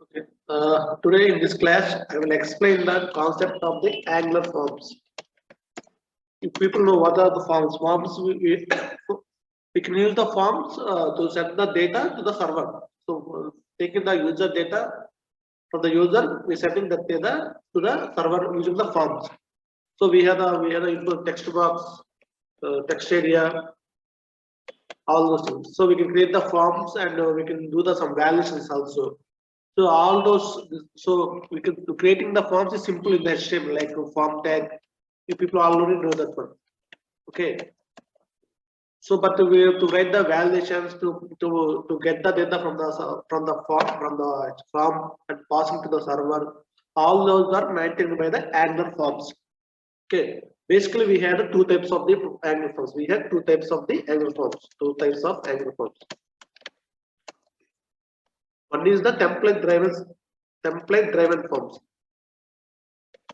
Okay. Today in this class, I will explain the concept of the angular forms. If people know what are the forms we can use the forms to send the data to the server. So, taking the user data from the user, we sending the data to the server using the forms. So we have the input text box, text area, all those things. So we can create the forms and we can do the some validations also. So all those, so we can creating the forms is simple in the HTML like a form tag. You people already know that one. Okay. So, but we have to write the validations to get the data from the form and passing to the server. All those are maintained by the Angular forms. Okay. Basically, we had two types of the Angular forms. We had two types of the Angular forms. Two types of Angular forms. One is the template driven forms.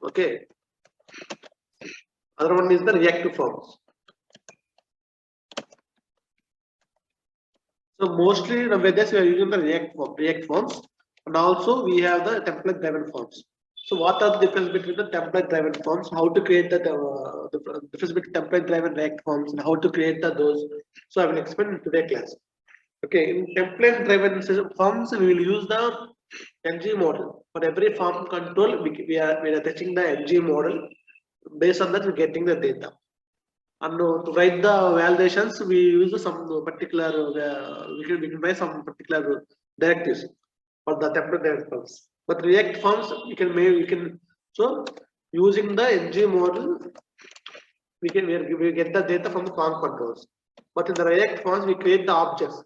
Okay. Other one is the reactive forms. So mostly nowadays we are using the React forms, and also we have the template driven forms. So what are the difference between the template driven forms? How to create the difference between template driven React forms and how to create those? So I will explain in today's class. Okay, in template driven forms we will use the ng model. For every form control we are attaching the ng model. Based on that we're getting the data. And to write the validations, we use some particular we can write some particular directives for the template forms. But React forms we can so using the ng model we get the data from the form controls. But in the React forms we create the objects.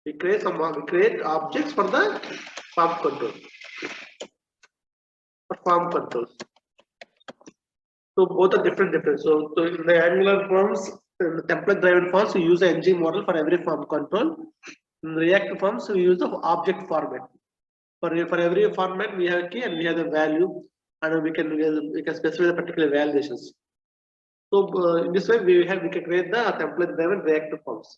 We create objects for the form control. For form controls. So both are different. So in the Angular forms, in the template driven forms, we use the ng model for every form control. In the React forms, we use the object format. For every format, we have a key and we have the value, and we can specify the particular validations. So in this way, we can create the template driven React forms.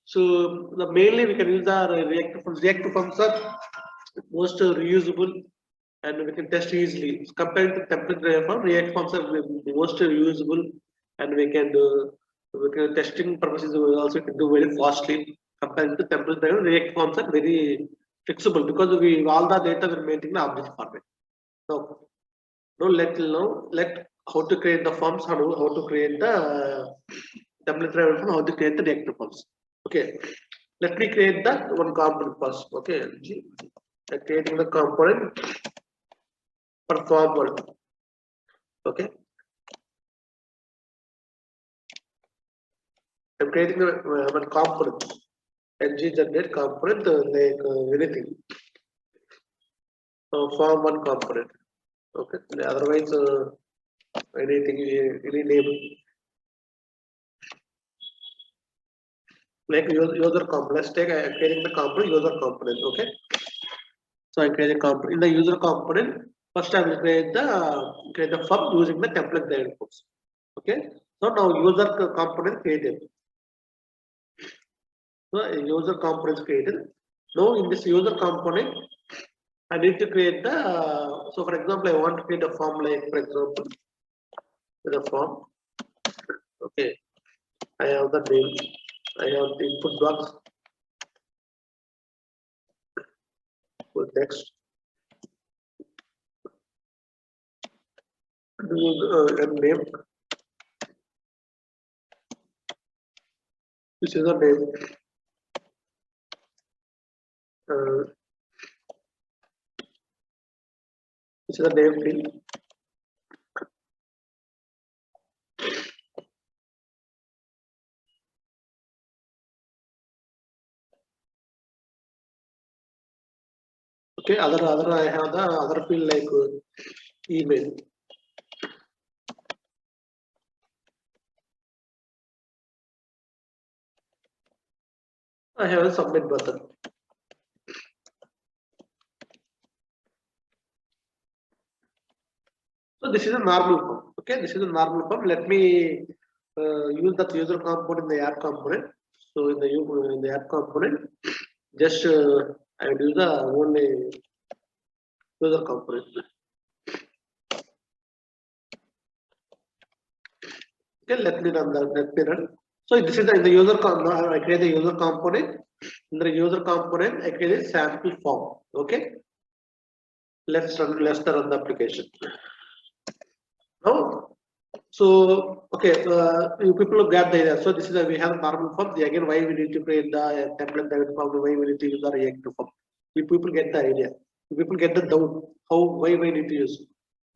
So mainly we can use the React forms. React forms are most reusable and we can test easily. Compared to template driven form, React forms are most reusable and we can testing purposes also can do very fastly. Compared to template driven, React forms are very flexible because all the data we're maintaining the object format. So now let how to create the forms, how to create the template driven form, how to create the React forms. Okay, let me create that one component first. Okay, creating the component for form one. Okay, I'm creating one component. ng generate component like anything. Form one component. Okay, otherwise anything, any name. Like user component. Let's take I'm creating the component user component. Okay, so I create a component in the user component. First, I will create the form using the template driven forms. Okay, so now user component created. So a user component is created. Now in this user component, I need to create the. So for example, I want to create a form like, for example, the form. Okay, I have the name. I have the input box. Text. And name. This is the name. This is the name field. Okay, other I have the other field like email. I have a submit button. So this is a normal form. Okay, this is a normal form. Let me use that user component in the app component. So in the app component, just I will use the only user component. Okay, let me run that. Let me run. So this is the user I create the user component. In the user component, I create a sample form. Okay. Let's run the application. Now, so okay, you people get the idea. So this is we have normal form. Again, why we need to create the template driven form? Why we need to use the reactive form? You people get the idea. You people get the doubt. Why we need to use?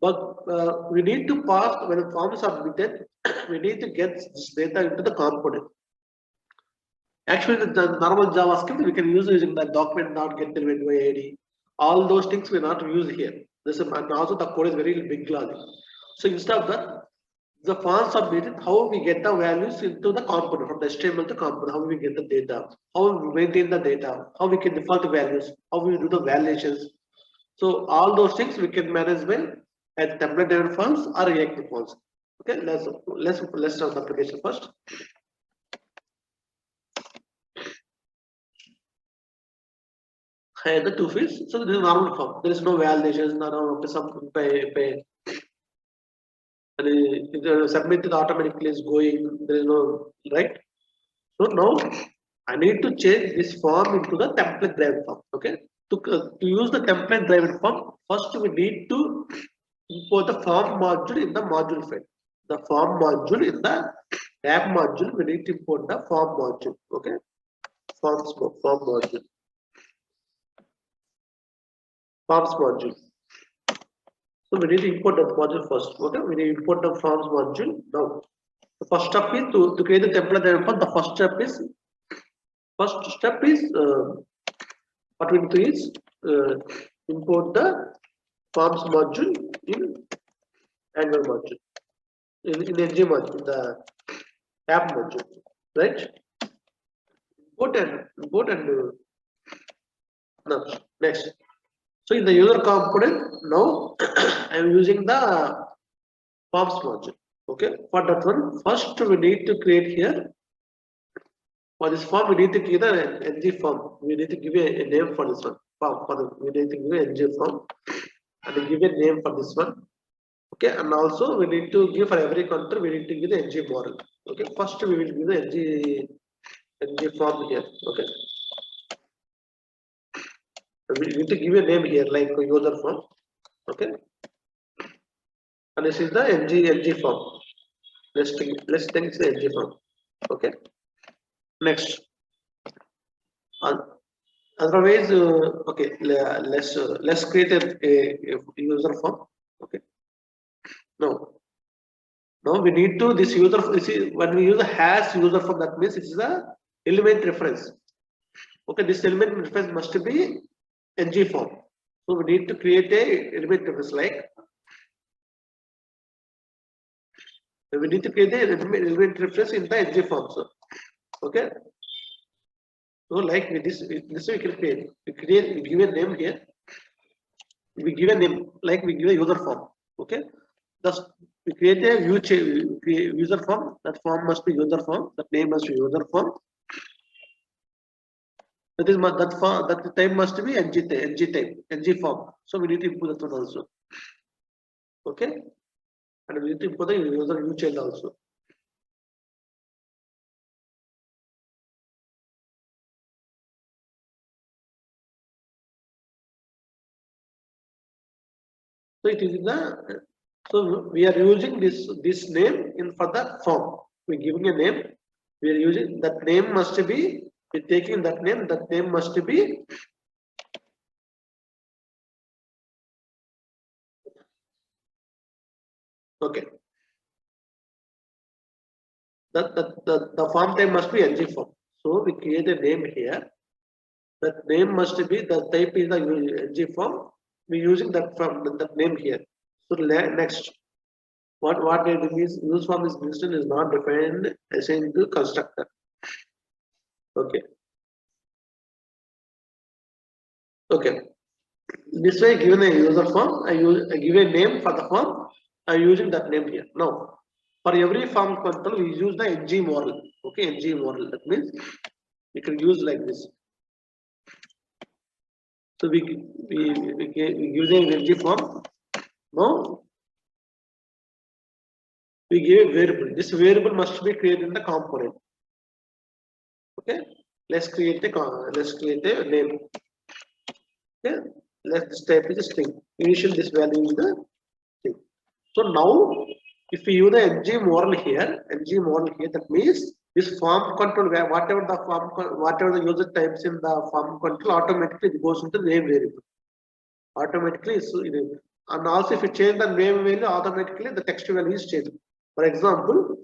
But we need to pass when the form is submitted. We need to get this data into the component. Actually, the normal JavaScript we can use using the document.getElementID. All those things we not use here. This is, and also the code is very big logic. So instead of that, the form submitted, how we get the values into the component from the HTML to component, how we get the data, how we maintain the data, how we can default the values, how we do the validations. So all those things we can manage by at template driven forms or reactive forms. Okay, let's start the application first. The two fields. So this is normal form. There is no validations, no some pay. And submitted automatically is going. There is no right. So now I need to change this form into the template driven form. Okay. To use the template driven form, first we need to import the form module in the module file. The form module in the app module, we need to import the form module. Okay. Form module. Forms module. So we need to import that module first. Okay, we need to import the forms module. Now, the first step is to create the template driven form. The first step is what we need to is import the forms module in Angular module in NG module in the app module, right? Import and now next. So in the user component, now I am using the forms module. Okay, for that one, first we need to create here. For this form, we need to give an ng form. We need to give a name for this one. We need to give an ng form and give a name for this one. Okay, and also we need to give for every contour, we need to give the ng model. Okay, first we will give the ng form here. Okay. We need to give a name here like user form. Okay, and this is the ng form. Let's think the ng form. Okay, next. Otherwise, okay, let's create a user form. Okay, now we need to this user. See, when we use a hash user form, that means it is the element reference. Okay, this element reference must be ng form. So we need to create a element reference like we need to create the element reference in the ng form. So, okay. So like with this we can create. We give a name here. We give a name like we give a user form. Okay. Thus we create a user form. That form must be user form. That name must be user form. That is that type must be ng type, ng form. So we need to import that one also. Okay, and we need to import the user UCL also. So it is in the. So we are using this name in for the form. We're giving a name. We are using that name must be. We're taking that name. That name must be. Okay. The form type must be ng form. So we create a name here. That name must be the type is the ng form. We're using that from that name here. So next, what it means use form is listed is not defined assigned to constructor. Okay. Okay. This way, given a user form, I give a name for the form. I'm using that name here. Now, for every form control, we use the ng model. Okay, ng model. That means we can use like this. So we using NG form. Now we give a variable. This variable must be created in the component. Okay, let's create a name. Okay, let's type is a string. Initial this value is the string. So now, if we use the ng model here, that means this form control, whatever the user types in the form control, automatically it goes into the name variable. Automatically, and also if you change the name value, automatically the text value is changed. For example,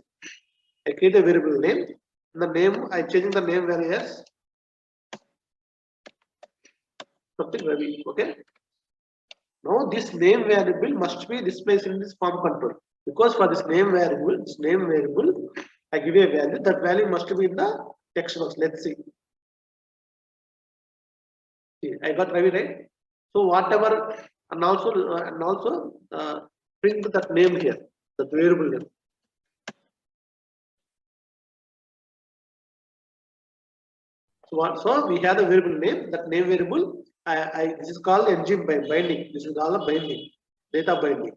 I create a variable name. In the name, I change the name value as something Ravi. Okay. Now this name variable must be displayed in this form control, because for this name variable, I give a value. That value must be in the text box. Let's see. I got Ravi right. So whatever, and also print that name here, that variable name. So we have the variable name. That name variable, this is called engine binding. This is called a binding, data binding.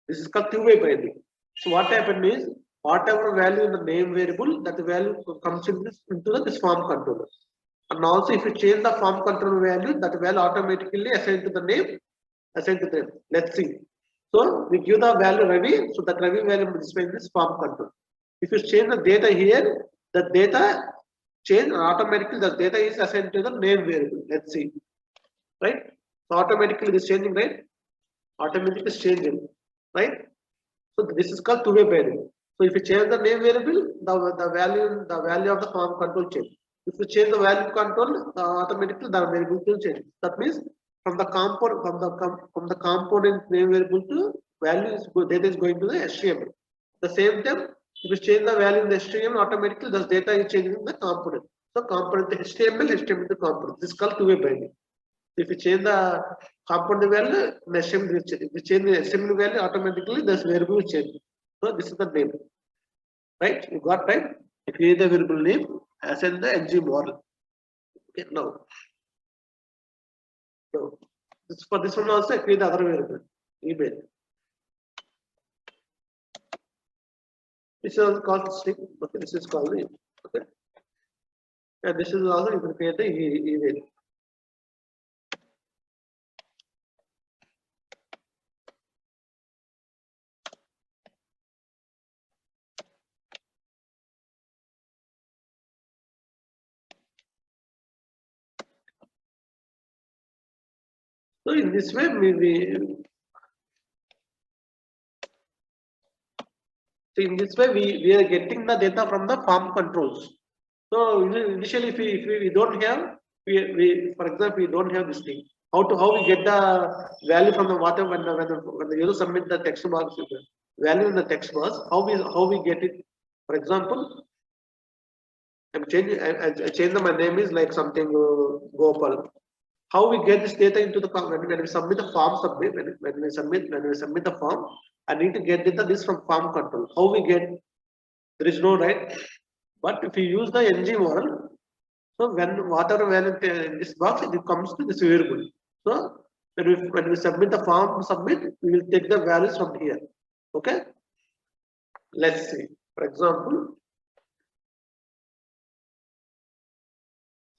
This is called two-way binding. So what happened is, whatever value in the name variable, that value comes into this form controller. And also, if you change the form controller value, that value automatically assigned to the name, assigned to the name. Let's see. So we give the value Ravi, so that Ravi value is displayed in this form control. If you change the data here, the data change automatically. The data is assigned to the name variable. Let's see, right? So automatically this changing, right? Automatically is changing, right? So this is called two-way binding. So if you change the name variable, the value of the form control change. If you change the value control, automatically the variable will change. That means from the component name variable to value data is going to the HTML. The same time, if you change the value in the HTML, automatically the data is changing in the component. So component HTML to component. This is called two-way binding. If you change the component value, the HTML will change. If you change the HTML value, automatically this variable will change. So this is the name, right? You got right? You create the variable name as in the ng model. Okay, now. So for this one also, I create the other variable, email. This is also called string. Okay, this is called the okay. And this is also you can create the email. So in this way, we are getting the data from the form controls. So initially, if we don't have, for example, we don't have this thing. How we get the value from the whatever when the user submit the text box value in the text box? How we get it? For example, I'm changing. I change my name is like something Gopal. How we get this data into the when we submit the form when we submit the form, I need to get this from form control. How we get? There is no right. But if you use the ng model, so when whatever value in this box, it comes to this variable. So when we submit the form we will take the values from here. Okay. Let's see. For example.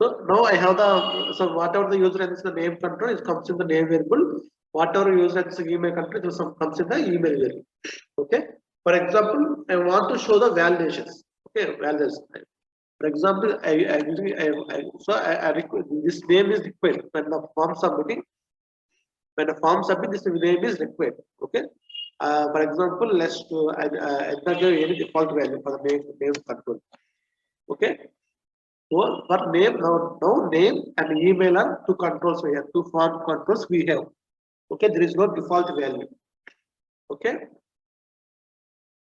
So now I have whatever the user enters the name control, it comes in the name variable. Whatever user enters the email control, it comes in the email variable. Okay. For example, I want to show the validations. Okay, validations. For example, this name is required when the form submitting. When the form submit, this name is required. Okay. For example, let's enter any default value for the name control. Okay. So for name, now name and email are two controls we have, two form controls we have. Okay, there is no default value. Okay,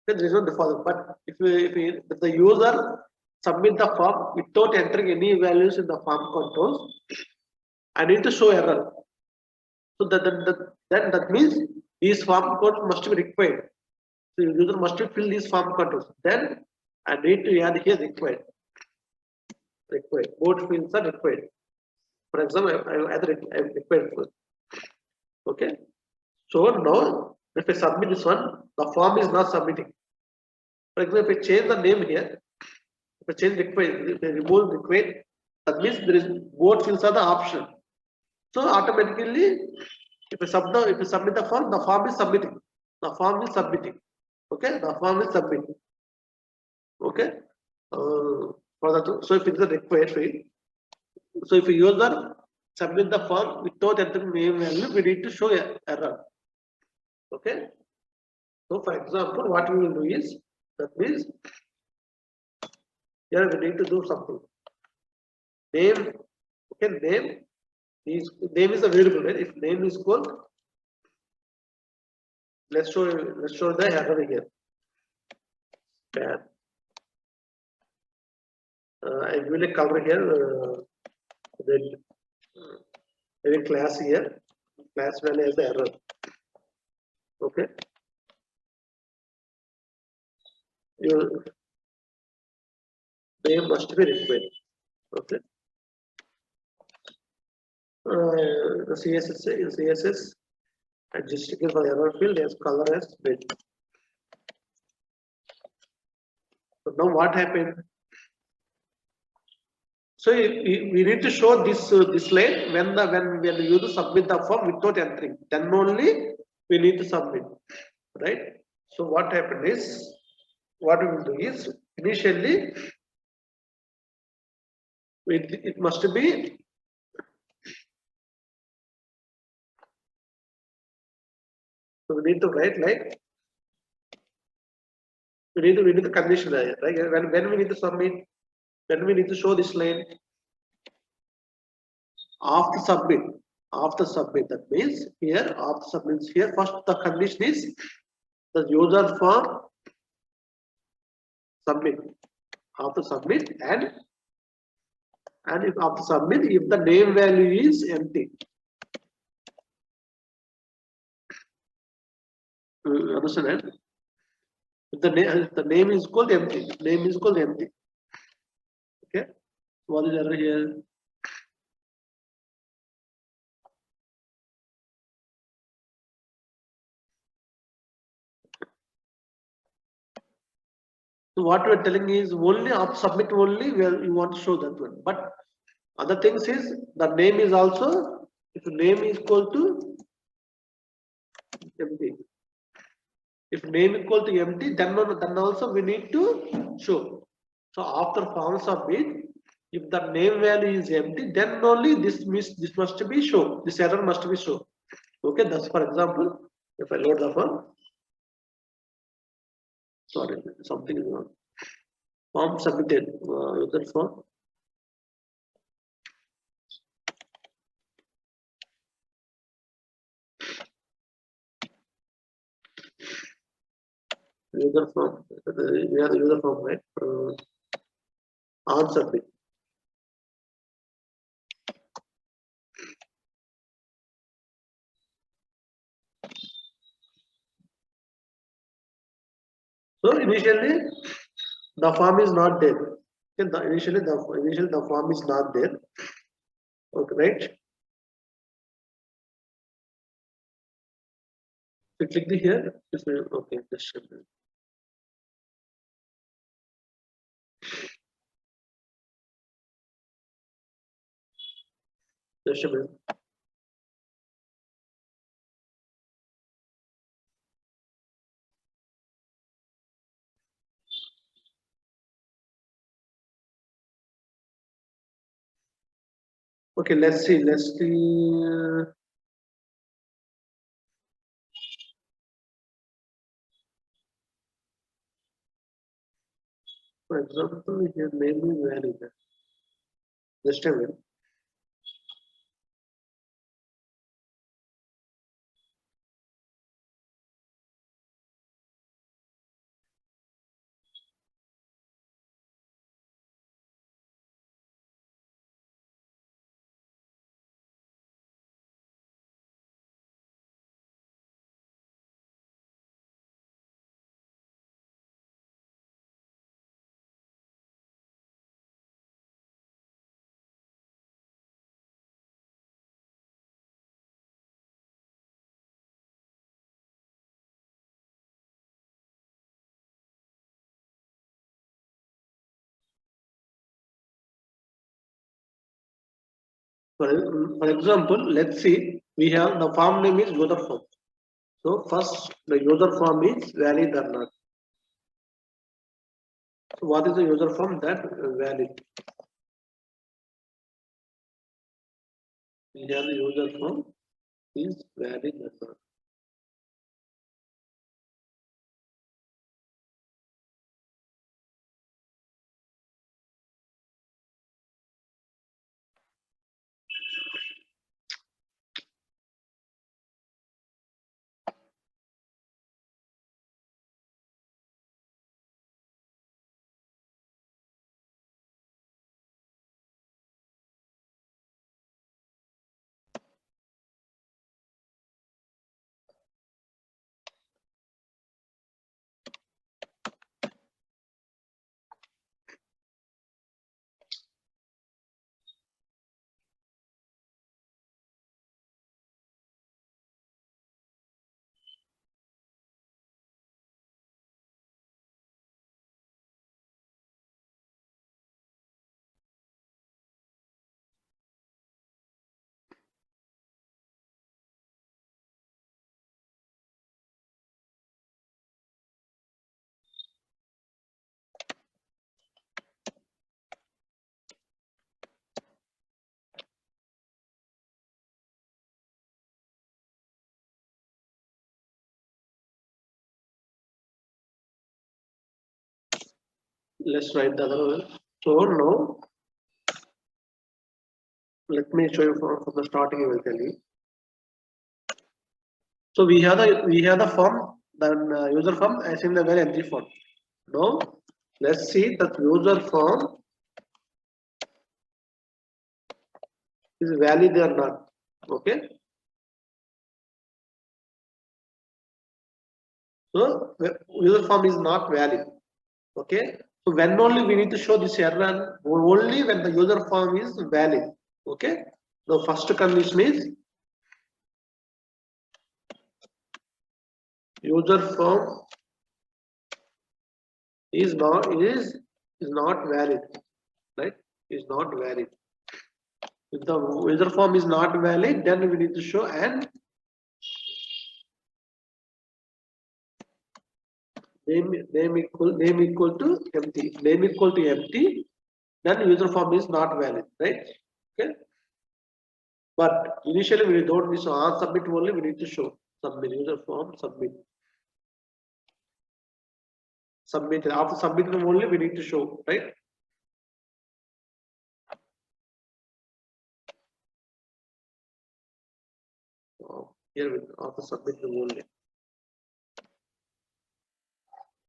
there is no default. But if the user submit the form without entering any values in the form controls, I need to show error. So that means these form codes must be required. So user must fill these form controls. Then I need to add here required. Both fields are required. For example, I required for. Okay. So now, if I submit this one, the form is not submitting. For example, if I change the name here, if I change required, if I remove required, that means there is both fields are the option. So automatically, if you submit the form is submitting. The form is submitting. Okay, the form is submitting. Okay. For that, so if it is a required field, so if a user submit the form without entering name value, we need to show a error. Okay. So for example, what we will do is that means here we need to do something. Name, okay, name is a variable, right? If name is called, let's show the error here. Bad. I will a color here. Red. Very class here. Class value as the error. Okay. Your name must be required. Okay. The CSS in CSS adjusting for error field as color as red. So now what happened? So we need to show this line when we use to submit the form without entering. Then only we need to submit, right? So what happened is, what we will do is initially it must be so we need to write like we need the condition right? When we need to submit, when we need to show this line after submit that means here after submits here first the condition is the user form submit after submit and if after submit if the name value is empty. Understand? If the name is called empty, name is called empty. Okay, what is error here? So what we are telling is only up submit only where you want to show that one. But other things is the name is also if name is equal to empty. If name equal to empty, then also we need to show. So after form submit, if the name value is empty, then only this must be show. This error must be show. Okay, that's for example. If I load the form, sorry, something is wrong. Form submitted. User form. User form. We have the user form, right? On submit. So initially the form is not there. Okay, initially the form is not there. Okay, right? So click the here. Okay, just a minute. Okay, let's see. For example, here name is value. Just a minute. For example, let's see, we have the form name is user form. So first the user form is valid or not. So what is the user form? That valid. We have the user form is valid or not. Let's write the other one. So now let me show you from the starting. I will tell you. So we have the form, then user form as in the very empty form. Now let's see that user form is valid or not. Okay. So user form is not valid. Okay. So when only we need to show this error, only when the user form is valid. Okay. The first condition is user form is not valid, right? Is not valid. If the user form is not valid, then we need to show and name equal to empty. Name equal to empty, then user form is not valid, right? Okay. But initially we don't need to show on submit only. We need to show submit user form submit. Submit after submitting only we need to show, right? Here after submitting only.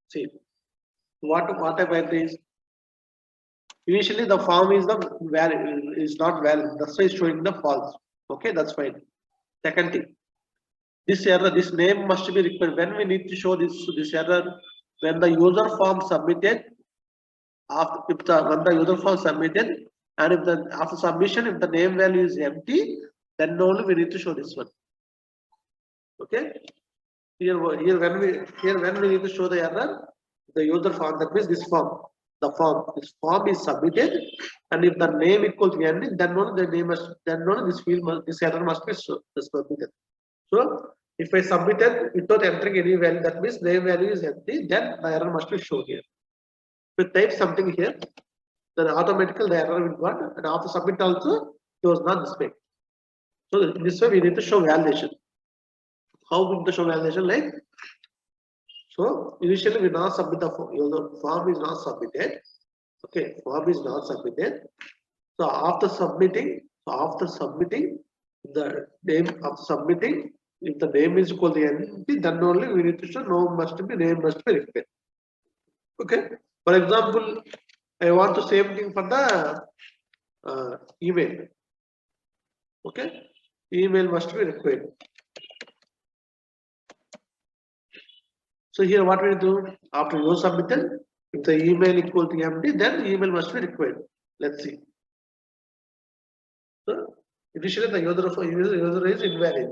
See what I write is initially the form is the valid is not valid. That's why it's showing the false. Okay, that's fine. Second thing, this error, this name must be required when we need to show this error when the user form submitted. When the user form submitted and if the after submission if the name value is empty, then only we need to show this one. Okay. Here when we need to show the error, the user form, that means this form. This form is submitted, and if the name equals empty, then only the name must, then only this error must be submitted. So if I submitted without entering any value, that means name value is empty, then the error must be shown here. If you type something here, then automatically the error will go, and after submit also it was not displayed. So this way we need to show validation. How we need to show validation? Like, so initially we not submit the form is not submitted. Okay, form is not submitted. So after submitting the name after submitting, if the name is equal to empty, then only we need to show name must be required. Okay. For example, I want the same thing for the email. Okay, email must be required. So here what we do after you submitted, if the email equal to empty, then email must be required. Let's see. So initially the user is invalid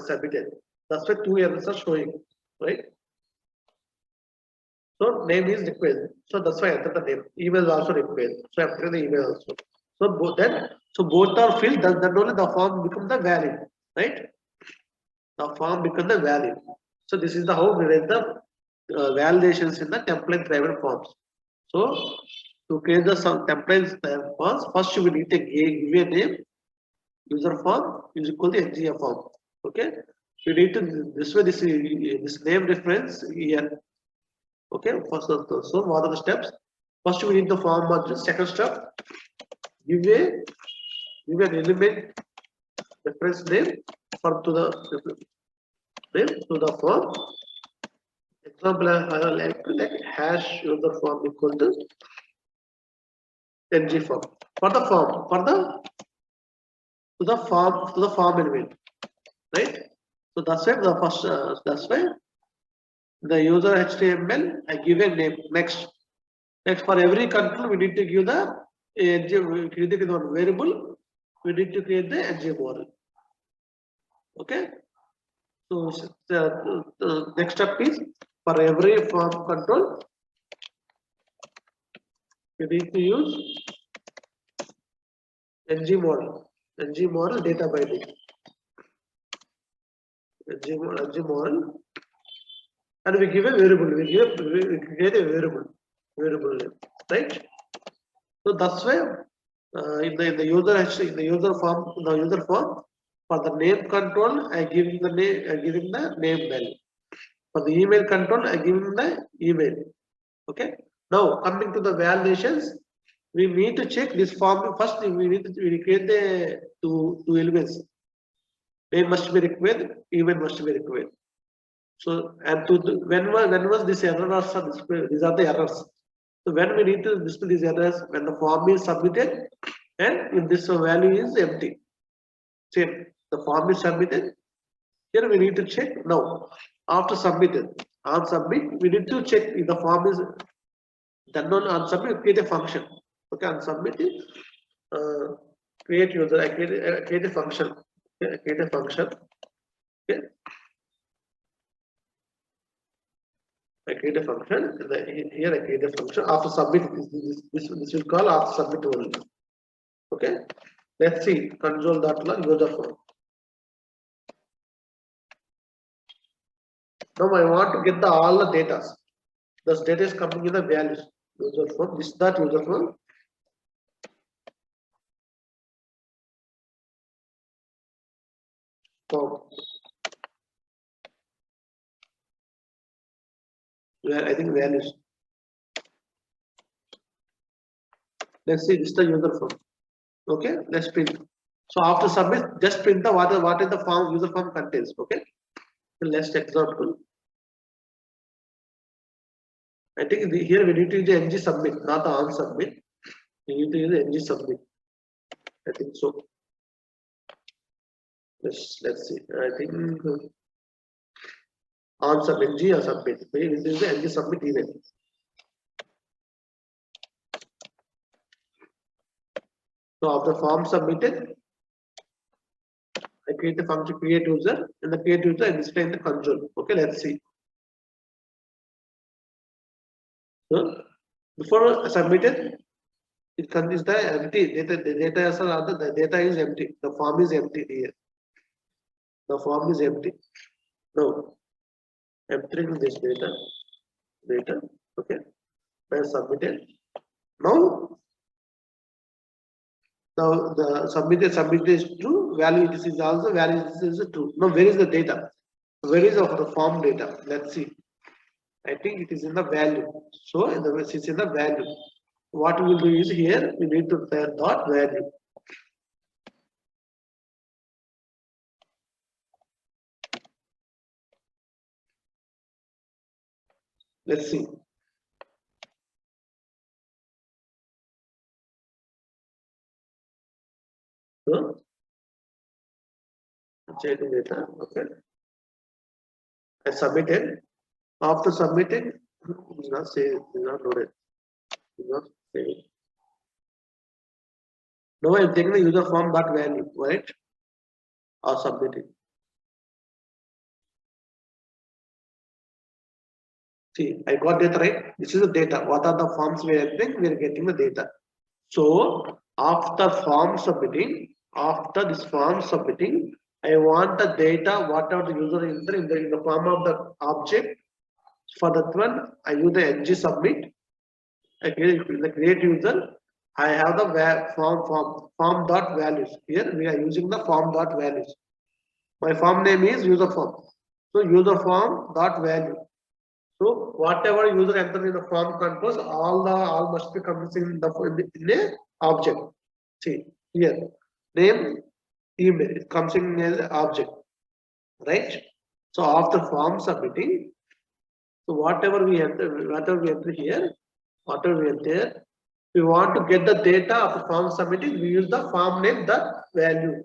submitted. That's why two errors are showing, right? So name is required. So that's why I enter the name. Email is also required. So I enter the email also. So both are filled. Then only the form becomes the valid, right? The form becomes the valid. So this is the how we write the validations in the template driven forms. So to create the some templates driven forms, first we need to give a name. User form is equal to ngf form. Okay, you need to this way this name reference here. Okay, first so what are the steps? First we need the form object. Second step, give an element reference name for to the name to the form. Example, I like hash user form equal to ng form for the form for the to the form element, right? So that's why the first that's why the user HTML I give a name. Next for every control we need to give the ng create the one variable. We need to create the ng model. Okay. So the next step is for every form control we need to use ng model data binding. ng model, and we give a variable. We create a variable name, right? So that's why in the user form for the name control I give him the name value. For the email control I give him the email. Okay. Now coming to the validations, we need to check this form. First we need to create the two elements. Name must be required, email must be required. So and to when was this error or these are the errors. So when we need to display these errors, when the form is submitted and if this value is empty. Same, the form is submitted. Here we need to check now. After submitted, on submit, we need to check if the form is done on submit, create a function. Okay, on submit it, create user, I create a function. Okay, I create a function. Okay. I create a function. Here I create a function. After submit, this will call after submit only. Okay. Let's see. Console.log user form. Now I want to get all the data. This data is coming in the values. User form. This is that user form. Form. Where I think values. Let's see. This is the user form. Okay. Let's print. So after submit, just print the what is the form user form contains. Okay. So let's example. I think here we need to use the ng submit, not the on submit. We need to use the ng submit. I think so. Let's see. I think on submit ng or submit. We need to use the ng submit email. So after form submitted, I create the function create user. In the create user, I display in the console. Okay, let's see. So before submitted, it contains the empty data. The data is empty. The form is empty here. The form is empty. Now, entering this data. Okay, I submitted. Now the submitted is true. Value this is also value this is true. Now where is the data? Where is of the form data? Let's see. I think it is in the value. So it's in the value. What we will do is here we need to pair dot value. Let's see. So checking data. Okay. I submitted. After submitting, it's not say it's not loaded. It's not saving. Now I'm taking the user form dot value, right? Or submitting. See, I got data right. This is the data. What are the forms we are entering? We are getting the data. So After this form submitting, I want the data, whatever the user enter in the form of the object. For that one, I use the ng submit. I create the create user. I have the form dot values. Here we are using the form dot values. My form name is user form. So user form dot value. So whatever user enter in the form controls, all must be comes in a object. See here, name, email, it comes in as object, right? So after form submitting, so whatever we enter here, whatever we enter, we want to get the data of the form submitting. We use the form name that value.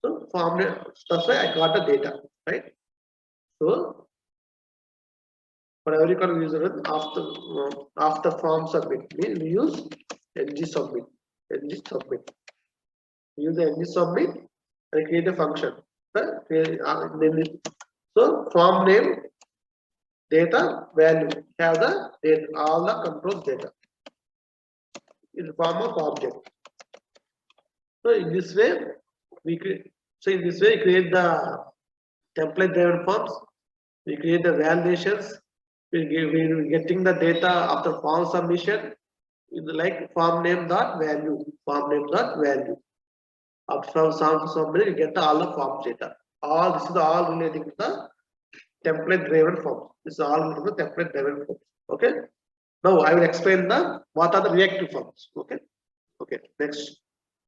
So form name, that's why I got the data, right? So for every kind user after form submit, we use ng submit. We use the ng submit and create a function. So form name, data, value, have the data, all the controls data in the form of object. So in this way, we create the template driven forms. We create the validations. We're getting the data after form submission. Like form name dot value. After form submission, we get all the form data. This is all relating to the template driven forms. This is all related to the template driven forms. Okay. Now I will explain what are the reactive forms. Okay. Next,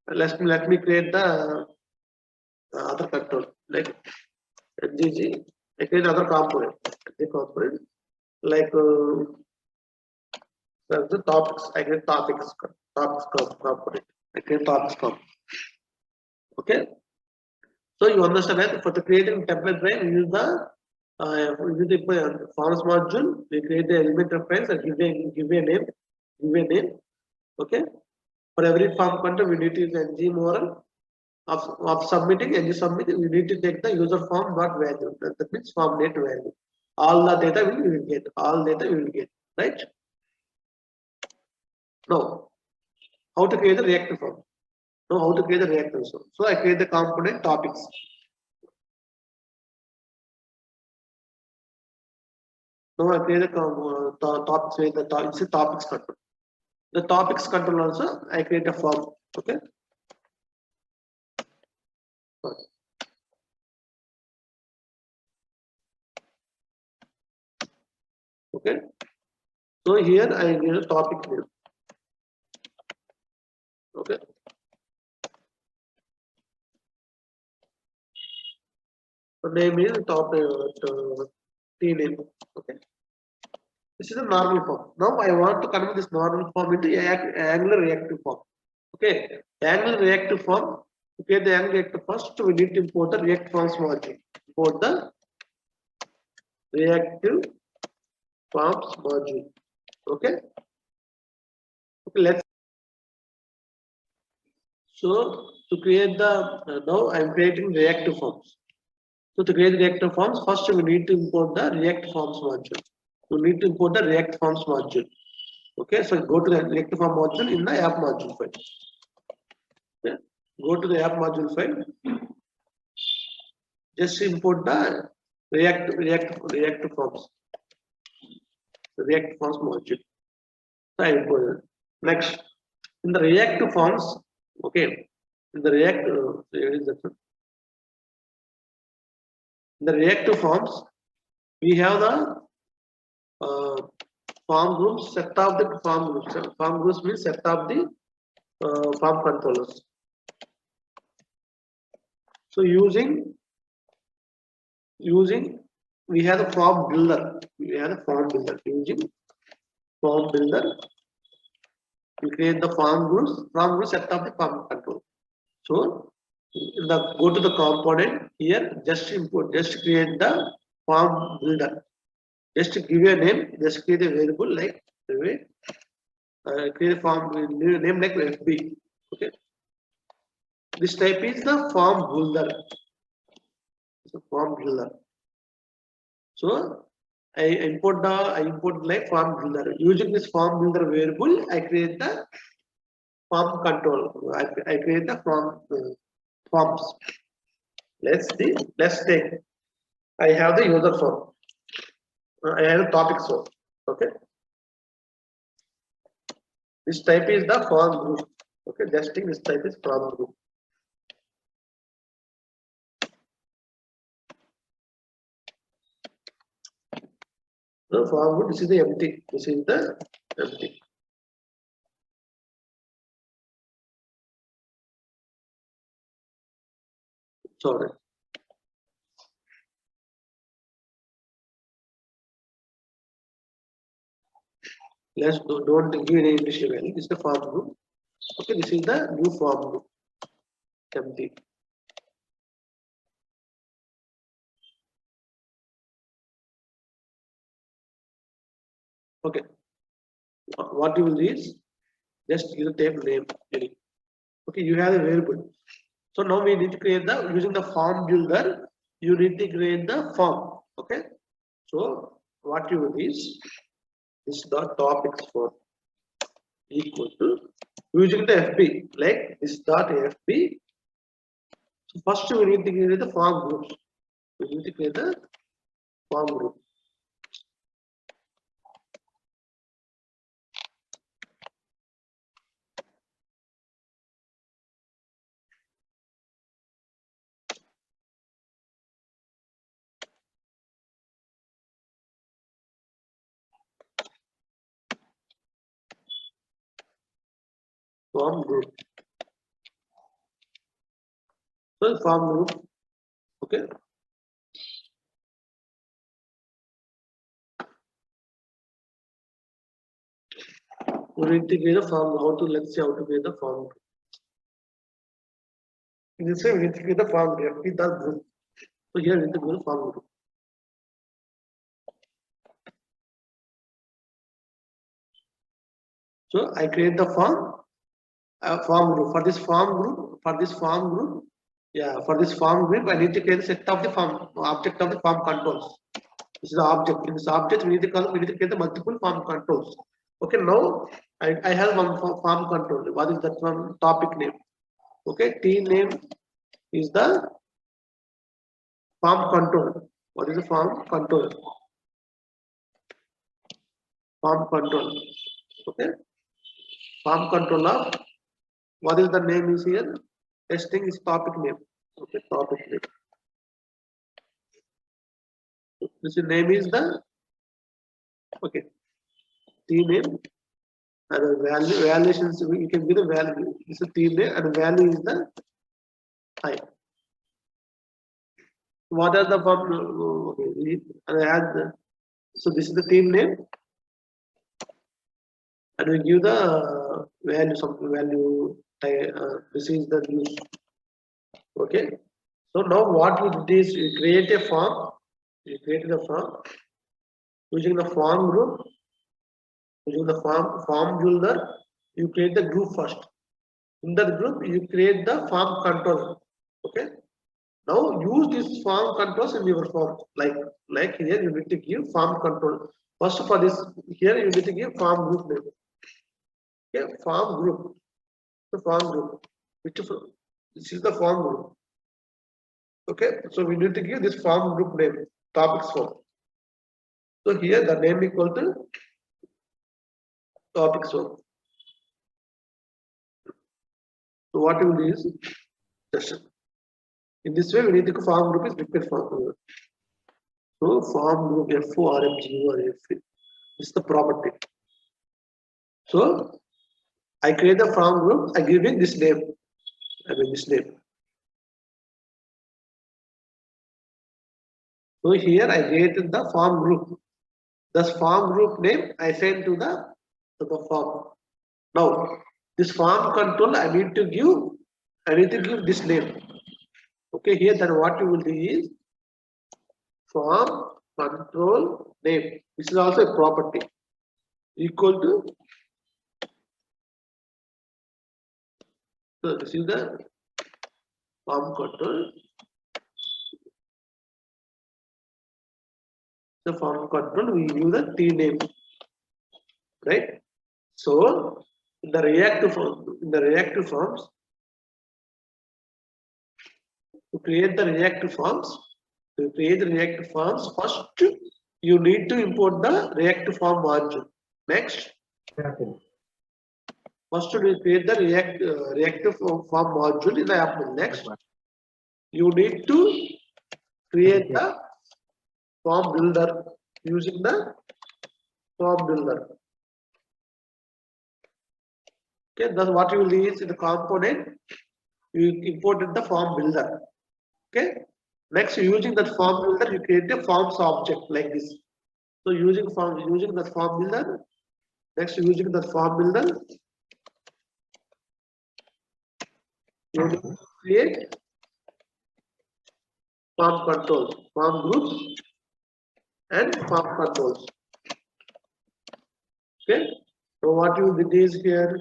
let me create the other control like ngg. I create another component. Like the topics. I create topics component. I create topics component. Okay. So you understand that for the creating template, right? We use the forms module. We create the element reference and give a name. Okay. For every form content, we need to use ng moral of submitting. And submitting, we need to take the user form dot value. That means form data value. All the data we will get. Right? Now, how to create the reactive form? How to create the reactive form? So I create the component topics. Now I create the topics. It's a topics control. The topics control also I create a form. Okay. Okay. So here I give a topic name. Okay. The name is T name. Okay. This is a normal form. Now I want to convert this normal form into Angular reactive form. Okay. Angular reactive form. To create the Angular reactive first, we need to import the React Forms module. Import the Reactive Forms module. Okay. Let's. So to create the now I'm creating reactive forms. So to create reactive forms, first we need to import the React Forms module. We need to import the React Forms module. Okay, so go to the Reactive Form module in the app module file. Okay. Go to the app module file. Just import the React Forms. The React Forms module. So I import it. Next, in the Reactive Forms, okay, in the Reactive Forms, we have the form groups, set of the form groups. Form groups means set of the form controllers. So using we have the form builder. Using form builder. We create the form groups set of the form control. So go to the component here, just create the form builder. Just give a name, just create a variable like create a form name like FB. Okay. This type is the form builder. It's a form builder. So I import like form builder. Using this form builder variable, I create the form control. I create the forms. Let's see. Let's take. I have the user form. I have a topic form. Okay. This type is the form group. Okay. Just think this type is form group. The form group. This is the empty. This is the empty. Sorry. Let's don't give any initial value. This is the form group. Okay, this is the new form group. Empty. Okay. What you will do is just give the table name. Okay, you have a variable. So now we need to create the using the form builder. You need to create the form. Okay. So what you will do is this dot topics for equal to using the FP like this dot FP. So first we need to create the form group. We need to create the form group. Form group. So form group. Okay. We need to create a form. Let's see how to create the form. In this way, we need to create the form group. FP the group. So here we need to create a form group. So I create the form group for this form group. Yeah, for this form group, I need to create a set of the form object of the form controls. This is the object. In this object, we need to create the multiple form controls. Okay, now I have one form control. What is that one topic name? Okay, T name is the form control. What is the form control? Form control. Okay, form control of what is the name is here? Testing is topic name. Okay, topic name. This name is the okay T name and value valuations. You can give the value. This is T name and value is the type. What are the form? Okay, and add the, so this is the team name, and we give the value some value. This is the news. Okay. So now what we did is we create a form. We created a form using the form group. Using the form builder, you create the group first. In that group, you create the form control. Okay. Now use this form controls in your form. Like here, you need to give form control. First for this, here you need to give form group name. Okay, form group. The form group. This is the form group. Okay, so we need to give this form group name. Topics form. So here the name equal to topics form. So what we will do is just in this way we need to form group is repeat form. So form group FORMG or F is the property. So I create the form group, I give it this name. This name. So here I created the form group. This form group name I send to the form. Now this form control I need to give this name. Okay, here then what you will do is form control name. This is also a property equal to. So this is the form control. The form control we use the T name, right? So In the reactive forms, to create the reactive forms, first you need to import the reactive form module. Next, first we create the reactive form module in the app. Next, you need to create the form builder using the form builder. Okay, that's what you will do is in the component you imported the form builder. Okay, next using that form builder you create a forms object like this. So using the form builder, next using the form builder, you need to create form controls, form groups, and form controls. Okay, so what you did is here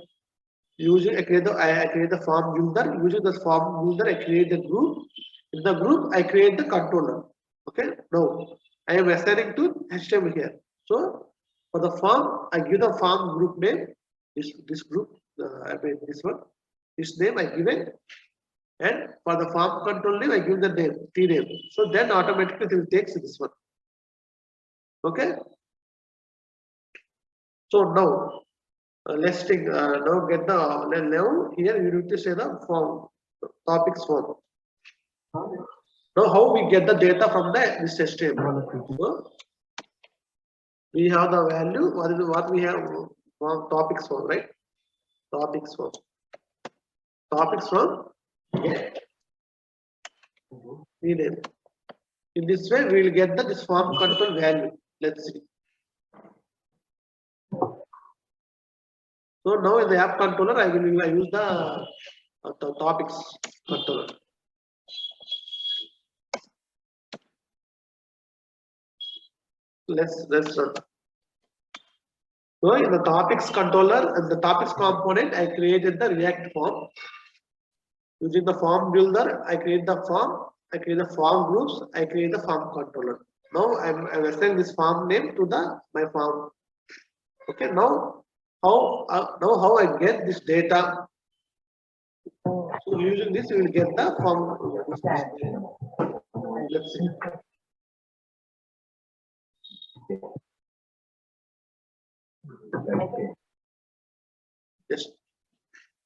using I create the form builder. Using the form builder, I create the group. In the group, I create the controller. Okay, now I am assigning to HTML here. So for the form, I give the form group name. This group, I mean this one. This name I give it, and for the form control name, I give the name T name. So then automatically it will take this one. Okay. So now let's take now get the now here you need to say the form topics form. Now how we get the data from this HTML? So we have the value. What we have from topics form, right? Topics form. Topics form. Get. In this way, we will get this form control value. Let's see. So now in the app controller, I will use the topics controller. Let's run. So in the topics controller and the topics component, I created the React form. Using the form builder, I create the form. I create the form groups. I create the form controller. Now I'm assigning this form name to my form. Okay. Now how I get this data? So using this, we will get the form. Let's see. Just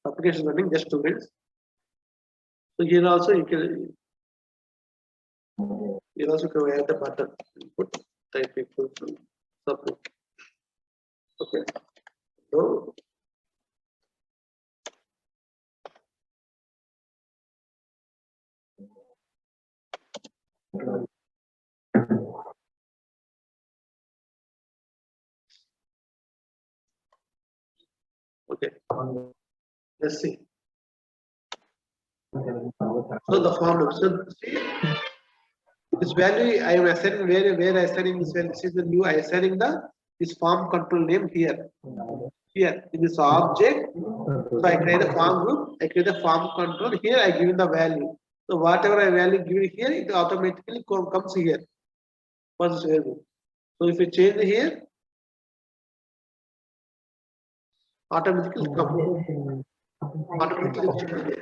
application running, just 2 minutes. So here also you can add the button input type equal to submit. Okay. So okay, let's see. So the form. So see, this value I am assigning where I assigning this value. This is the new I assigning this form control name here. Here in this object. So I create a form group. I create a form control. Here I give the value. So whatever I value given here, it automatically comes here. For this value. So if you change here, automatically come. Automatically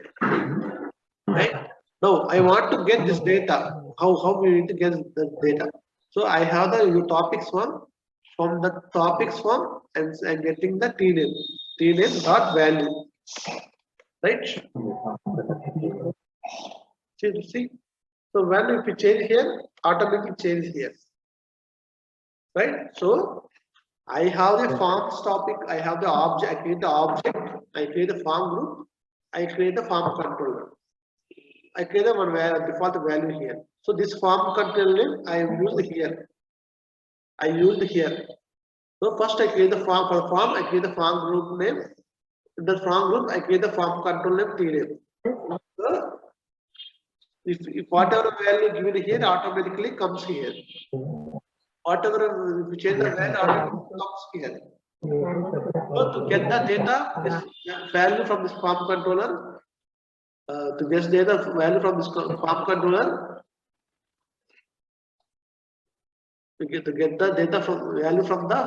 right. Now I want to get this data. How we need to get the data? So I have the topics form. From the topics form, and I'm getting the T name dot value. Right? See. So value if you change here, automatically change here. Right? So I have the forms topic, I have the object, I create the object, I create the form group, I create the form controller. I create the one default value here. So this form controller name I used here. I used here. So first I create the form for the form, I create the form group name. In the form group, I create the form control name T name. So if whatever value given here automatically comes here. Whatever if you change the value automatically comes here. So to get the data, this value from this form controller, to get data value from this form controller, to get the data from value from the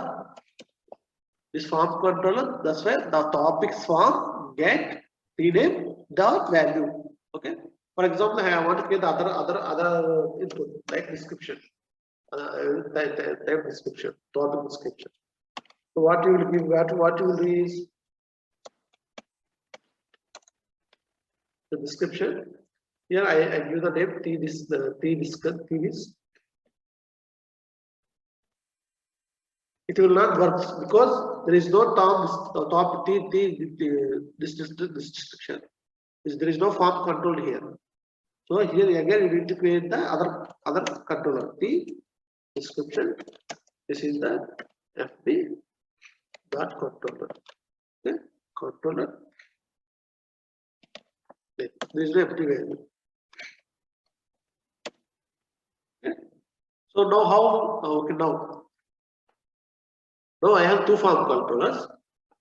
this form controller, that's why the topics form get rename dot value. Okay. For example, I want to get the other input like description, type description, topic description. So what you will give, what you will do is the description. Here I give the name T this It will not work because there is no top this description. There is no form control here. So here again you need to create the other controller. The description. This is the FB dot controller. Okay, controller. This is the FB value. Okay. So now how? Okay, now I have two form controllers.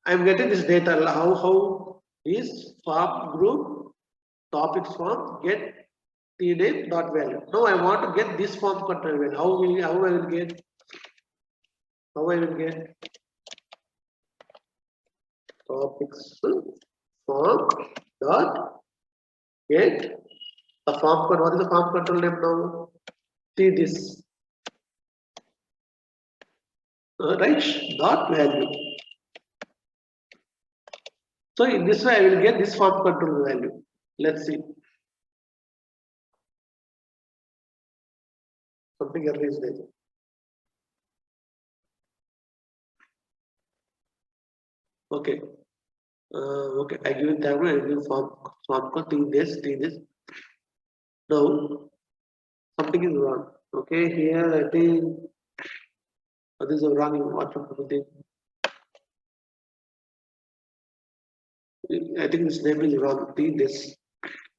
I am getting this data. How is form group topics form get tname dot value. Now I want to get this form control value. How I will get? How I will get topics form dot get the form control. What is the form control name now? See this. Right, dot value. So in this way I will get this form control value. Let's see. Something error is there. Okay. Okay, I give it time. I give form call take this. Now something is wrong. Okay, here I think this is wrong in what thing. I think this name is wrong. This.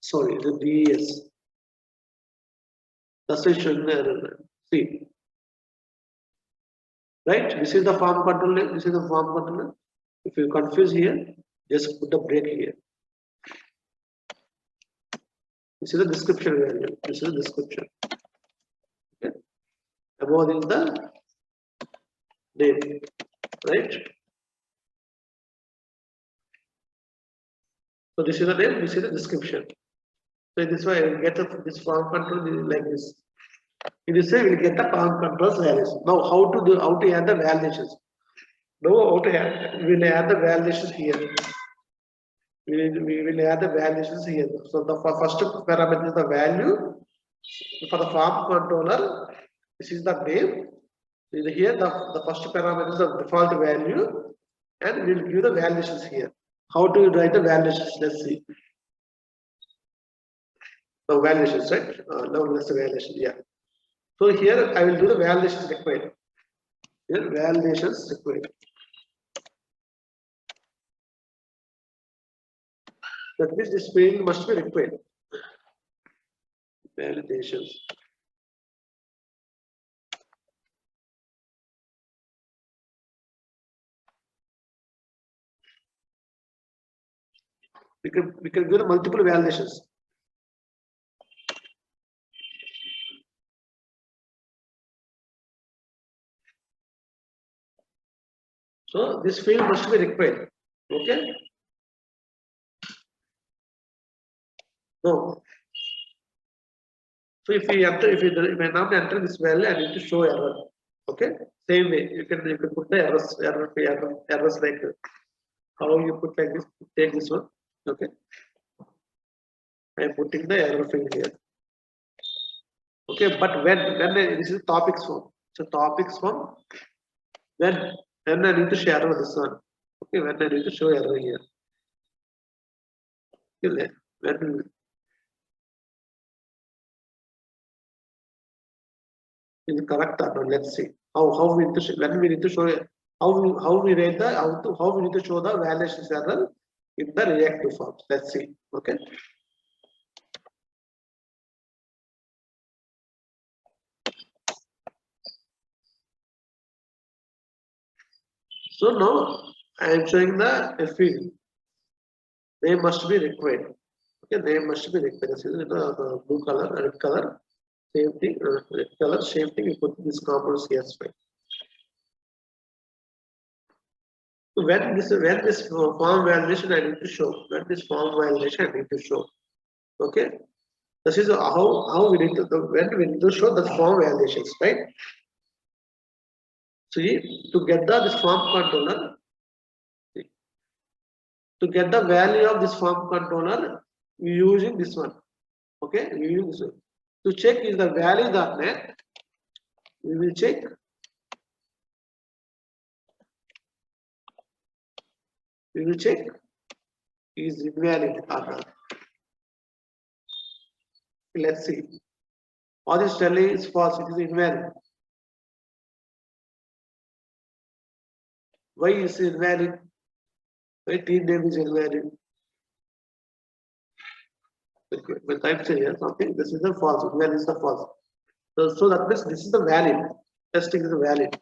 Sorry, the DS. That's why should see. Right? This is the form control name. This is the form controller. If you confuse here, just put a break here. This is the description value. This is the description. Okay. Above is the name. Right? So this is the name. This is the description. So in this way, I will get this form control like this. In this way, we will get the form controls values. Now, how to add the validations? Now, we will add the validations here. We will add the validations here. So the first parameter is the value for the form controller. This is the name. Here the first parameter is the default value, and we will give the validations here. How to write the validations? Let's see. The validations, right? Now let's the validation. Yeah. So here I will do the validations required. Here validations required. That means this field must be required. Validations. We can do the multiple validations. So this field must be required. Okay. No. So if I not enter this value, I need to show error. Okay. Same way you can put the errors like how you put like this. Take this one. Okay. I am putting the error field here. Okay, but when this is topics form. So topics form. When I need to share over this one. Okay, when I need to show error here. Okay, when is correct or not? Let's see how we need to when we need to show how we rate the how we need to show the validations error in the reactive forms. Let's see. Okay. So now I am showing the field. They must be required. Okay, they must be required. This is the blue color, red color, same thing, red color, same thing. You put this components here as well. When this form validation I need to show. When this form validation I need to show. Okay. This is how we need to when we need to show the form validations, right? See, to get this form controller, to get the value of this form controller, we using this one. Okay, we use this one. To check is the value that net, we will check. We will check is invalid or not. Let's see. All this telling is false, it is invalid. Why is it invalid? Why team name is invalid? Okay, when type say here something, this is the false, invalid is the false. So that means this is the valid. Testing is the valid.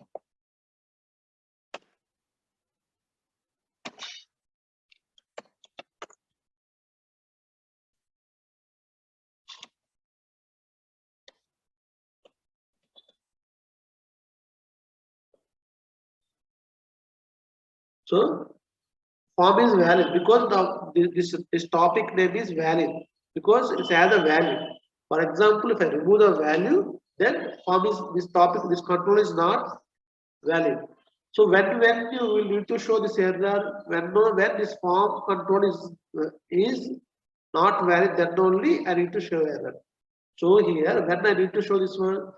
So form is valid because this topic name is valid because it has a value. For example, if I remove the value, then form is this topic, this control is not valid. So when you will need to show this error, when this form control is not valid, then only I need to show error. So here, when I need to show this one,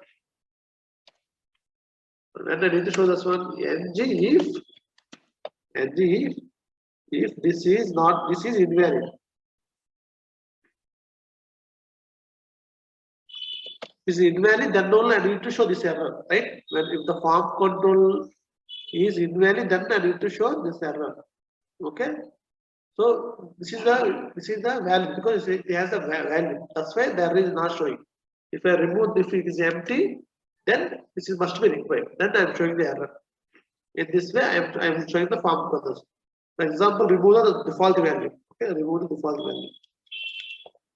ng if this is invalid. This is invalid, then only I need to show this error, right? When if the form control is invalid, then I need to show this error. Okay. So this is the value because it has a value. That's why there is not showing. If I remove if it is empty, then this is must be required. Then I am showing the error. In this way, I am showing the form controls. For example, remove the default value. Okay, remove the default value.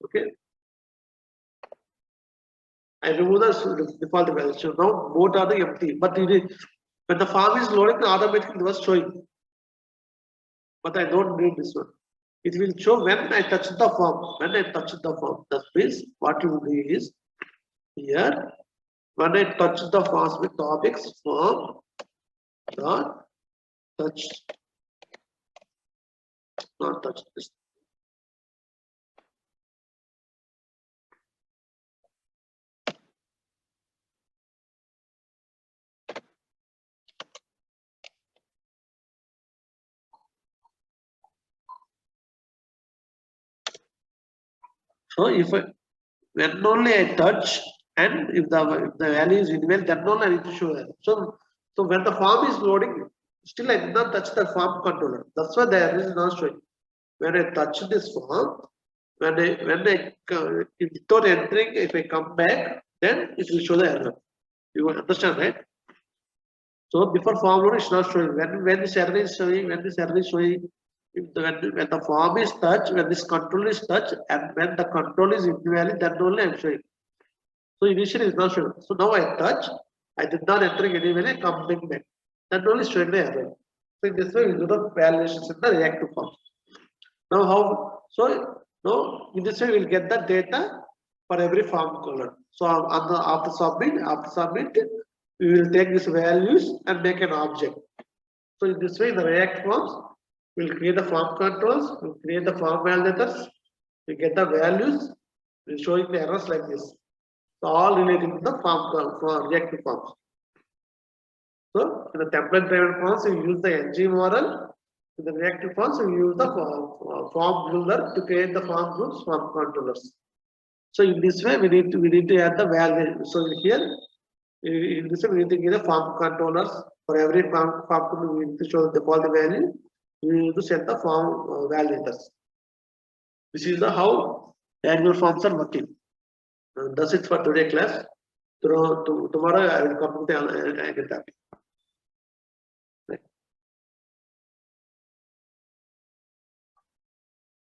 Okay. I remove the default value. So now both are the empty. But when the form is loading, automatically it was showing. But I don't need this one. It will show when I touch the form. When I touch the form, that means what you do is here. When I touch the forms with topics form dot touch, not touch this. So when only I touch and if the value is invalid, then only I need to show error. So when the form is loading, still I did not touch the form controller. That's why the error is not showing. When I touch this form, when I without entering, if I come back, then it will show the error. You understand, right? So before form load is not showing. When this error is showing, when the form is touched, when this control is touched, and when the control is invalid, then only I am showing. So initially it's not showing. So now I touch, I did not enter any value, I come back. That only is showing the error. So in this way we do the validations in the reactive form. Now how? So now in this way we'll get the data for every form color. So after submit, we will take these values and make an object. So in this way, the React forms will create the form controls, will create the form validators, we get the values, we'll showing the errors like this. So all related to the form reactive forms. So in the template driven forms, we use the ng model. In the reactive forms, we use the form builder to create the form groups, form controllers. So in this way, we need to add the value. So here, in this way, we need to give the form controllers for every form controller. We need to show the default value. We need to set the form validators. This is the how Angular forms are working. That's it for today class. Tomorrow I will come to the Angular topic.